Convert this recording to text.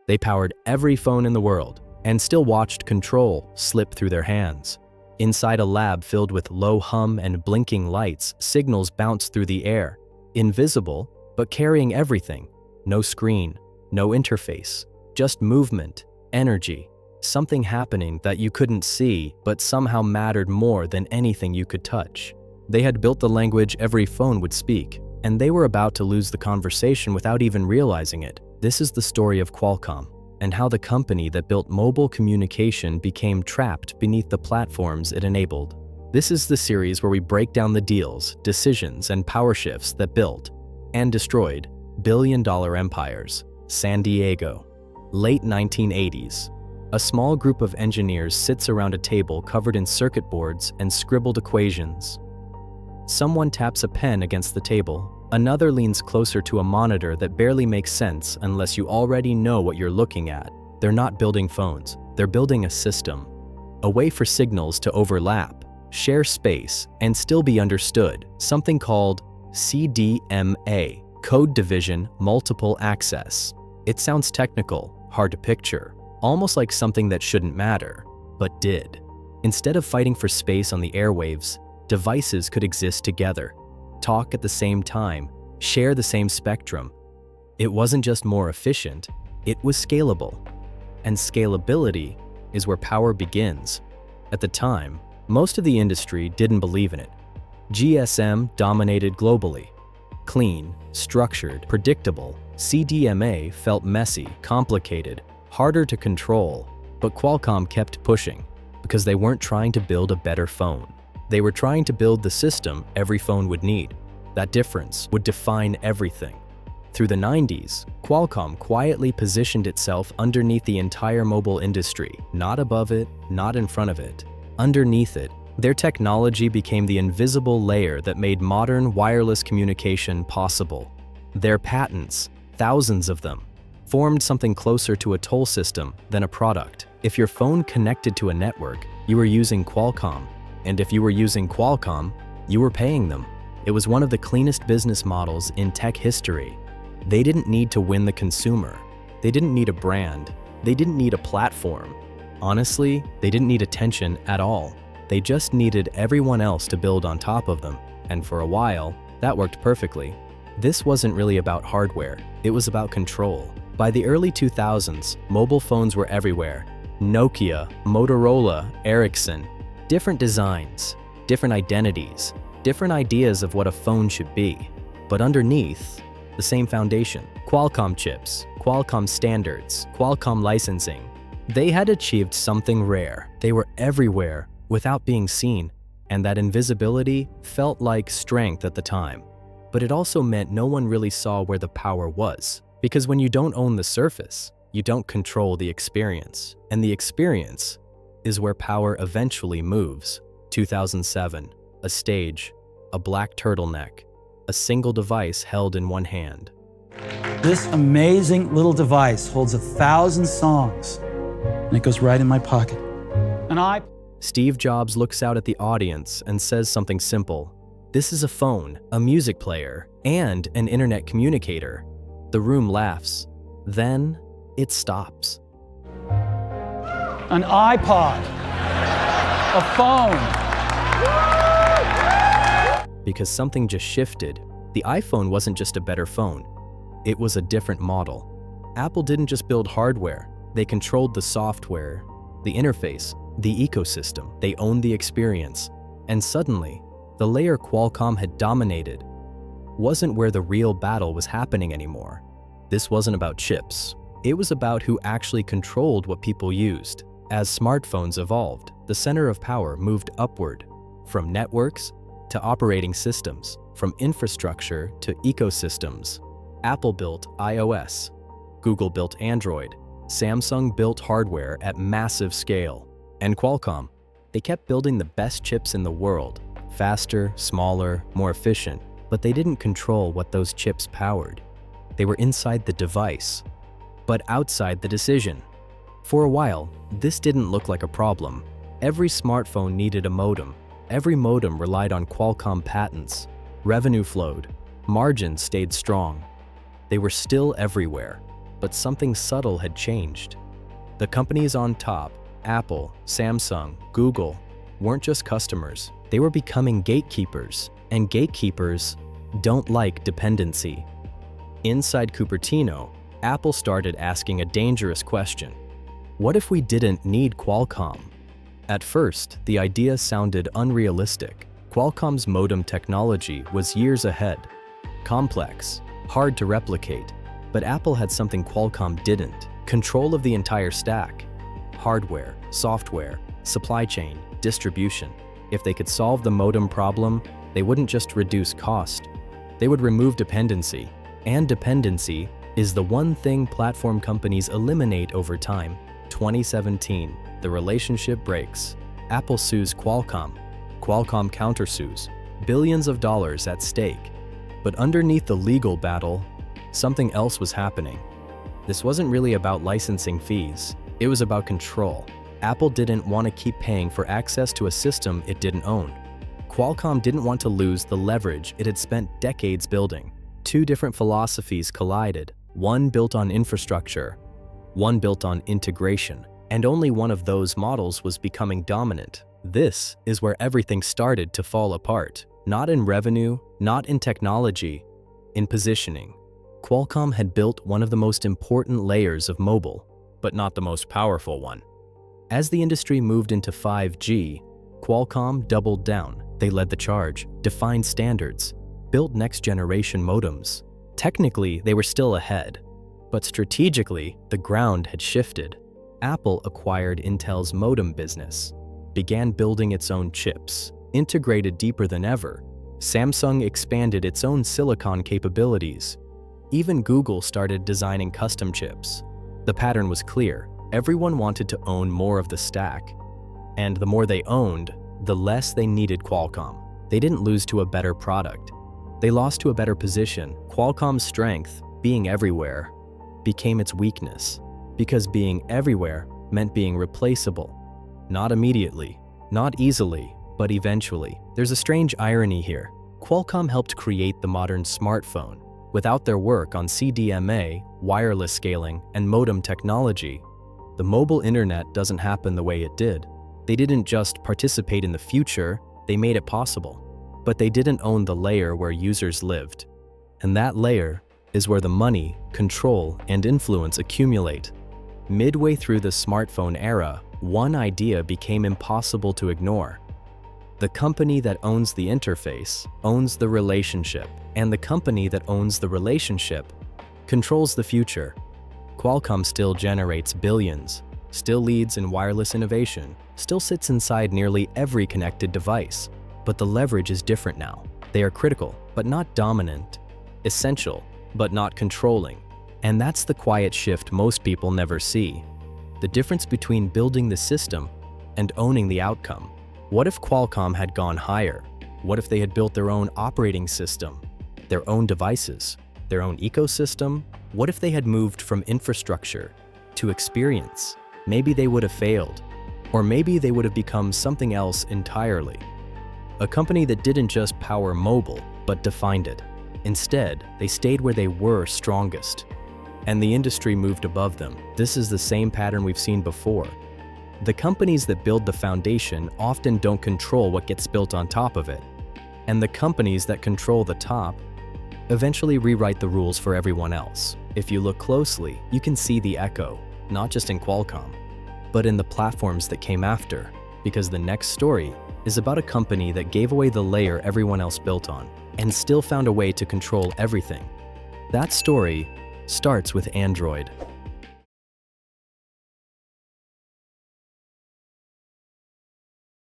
They powered every phone in the world and still watched control slip through their hands. Inside a lab filled with low hum and blinking lights, signals bounced through the air, invisible but carrying everything. No screen, no interface, just movement, energy, something happening that you couldn't see but somehow mattered more than anything you could touch. They had built the language every phone would speak, and they were about to lose the conversation without even realizing it. This is the story of Qualcomm, and how the company that built mobile communication became trapped beneath the platforms it enabled. This is the series where we break down the deals, decisions, and power shifts that built and destroyed billion-dollar empires. San Diego, late 1980s. A small group of engineers sits around a table covered in circuit boards and scribbled equations. Someone taps a pen against the table. Another leans closer to a monitor that barely makes sense unless you already know what you're looking at. They're not building phones, they're building a system. A way for signals to overlap, share space, and still be understood. Something called CDMA, Code Division Multiple Access. It sounds technical, hard to picture, almost like something that shouldn't matter, but did. Instead of fighting for space on the airwaves, devices could exist together, talk at the same time, share the same spectrum. It wasn't just more efficient, it was scalable. And scalability is where power begins. At the time, most of the industry didn't believe in it. GSM dominated globally. Clean, structured, predictable, CDMA felt messy, complicated, harder to control, but Qualcomm kept pushing because they weren't trying to build a better phone. They were trying to build the system every phone would need. That difference would define everything. Through the 90s, Qualcomm quietly positioned itself underneath the entire mobile industry, not above it, not in front of it. Underneath it, their technology became the invisible layer that made modern wireless communication possible. Their patents, thousands of them, formed something closer to a toll system than a product. If your phone connected to a network, you were using Qualcomm. And if you were using Qualcomm, you were paying them. It was one of the cleanest business models in tech history. They didn't need to win the consumer. They didn't need a brand. They didn't need a platform. Honestly, they didn't need attention at all. They just needed everyone else to build on top of them. And for a while, that worked perfectly. This wasn't really about hardware. It was about control. By the early 2000s, mobile phones were everywhere. Nokia, Motorola, Ericsson. Different designs, different identities, different ideas of what a phone should be. But underneath, the same foundation. Qualcomm chips, Qualcomm standards, Qualcomm licensing. They had achieved something rare. They were everywhere without being seen, and that invisibility felt like strength at the time. But it also meant no one really saw where the power was. Because when you don't own the surface, you don't control the experience. And the experience is where power eventually moves. 2007, a stage, a black turtleneck, a single device held in one hand. This amazing little device holds 1,000 songs, and it goes right in my pocket. Steve Jobs looks out at the audience and says something simple. This is a phone, a music player, and an internet communicator. The room laughs. Then it stops. An iPod, a phone. Because something just shifted. The iPhone wasn't just a better phone. It was a different model. Apple didn't just build hardware. They controlled the software, the interface, the ecosystem. They owned the experience. And suddenly, the layer Qualcomm had dominated wasn't where the real battle was happening anymore. This wasn't about chips. It was about who actually controlled what people used. As smartphones evolved, the center of power moved upward, from networks to operating systems, from infrastructure to ecosystems. Apple built iOS, Google built Android, Samsung built hardware at massive scale, and Qualcomm, they kept building the best chips in the world, faster, smaller, more efficient, but they didn't control what those chips powered. They were inside the device, but outside the decision. For a while, this didn't look like a problem. Every smartphone needed a modem. Every modem relied on Qualcomm patents. Revenue flowed. Margins stayed strong. They were still everywhere. but something subtle had changed. The companies on top, Apple, Samsung, Google, weren't just customers. They were becoming gatekeepers, and gatekeepers don't like dependency. Inside Cupertino, Apple started asking a dangerous question. What if we didn't need Qualcomm? At first, the idea sounded unrealistic. Qualcomm's modem technology was years ahead. Complex, hard to replicate. But Apple had something Qualcomm didn't: control of the entire stack. Hardware, software, supply chain, distribution. If they could solve the modem problem, they wouldn't just reduce cost. They would remove dependency. And dependency is the one thing platform companies eliminate over time. 2017, the relationship breaks. Apple sues Qualcomm. Qualcomm countersues. Billions of dollars at stake. But underneath the legal battle, something else was happening. This wasn't really about licensing fees. It was about control. Apple didn't want to keep paying for access to a system it didn't own. Qualcomm didn't want to lose the leverage it had spent decades building. Two different philosophies collided, one built on infrastructure, one built on integration, and only one of those models was becoming dominant. This is where everything started to fall apart. Not in revenue, not in technology, in positioning. Qualcomm had built one of the most important layers of mobile, but not the most powerful one. As the industry moved into 5G, Qualcomm doubled down. They led the charge, defined standards, built next-generation modems. Technically, they were still ahead, but strategically, the ground had shifted. Apple acquired Intel's modem business, began building its own chips, integrated deeper than ever. Samsung expanded its own silicon capabilities. Even Google started designing custom chips. The pattern was clear. Everyone wanted to own more of the stack. And the more they owned, the less they needed Qualcomm. They didn't lose to a better product. They lost to a better position. Qualcomm's strength, being everywhere, became its weakness. Because being everywhere meant being replaceable. Not immediately, not easily, but eventually. There's a strange irony here. Qualcomm helped create the modern smartphone. Without their work on CDMA, wireless scaling, and modem technology, the mobile internet doesn't happen the way it did. They didn't just participate in the future, they made it possible. But they didn't own the layer where users lived. And that layer is where the money, control, and influence accumulate. Midway through the smartphone era, one idea became impossible to ignore. The company that owns the interface owns the relationship, and the company that owns the relationship controls the future. Qualcomm still generates billions, still leads in wireless innovation, still sits inside nearly every connected device. But the leverage is different now. They are critical, but not dominant, essential, but not controlling. And that's the quiet shift most people never see. The difference between building the system and owning the outcome. What if Qualcomm had gone higher? What if they had built their own operating system, their own devices, their own ecosystem? What if they had moved from infrastructure to experience? Maybe they would have failed, or maybe they would have become something else entirely. A company that didn't just power mobile, but defined it. Instead, they stayed where they were strongest, and the industry moved above them. This is the same pattern we've seen before. The companies that build the foundation often don't control what gets built on top of it, and the companies that control the top eventually rewrite the rules for everyone else. If you look closely, you can see the echo, not just in Qualcomm, but in the platforms that came after, because the next story is about a company that gave away the layer everyone else built on, and still found a way to control everything. That story starts with Android.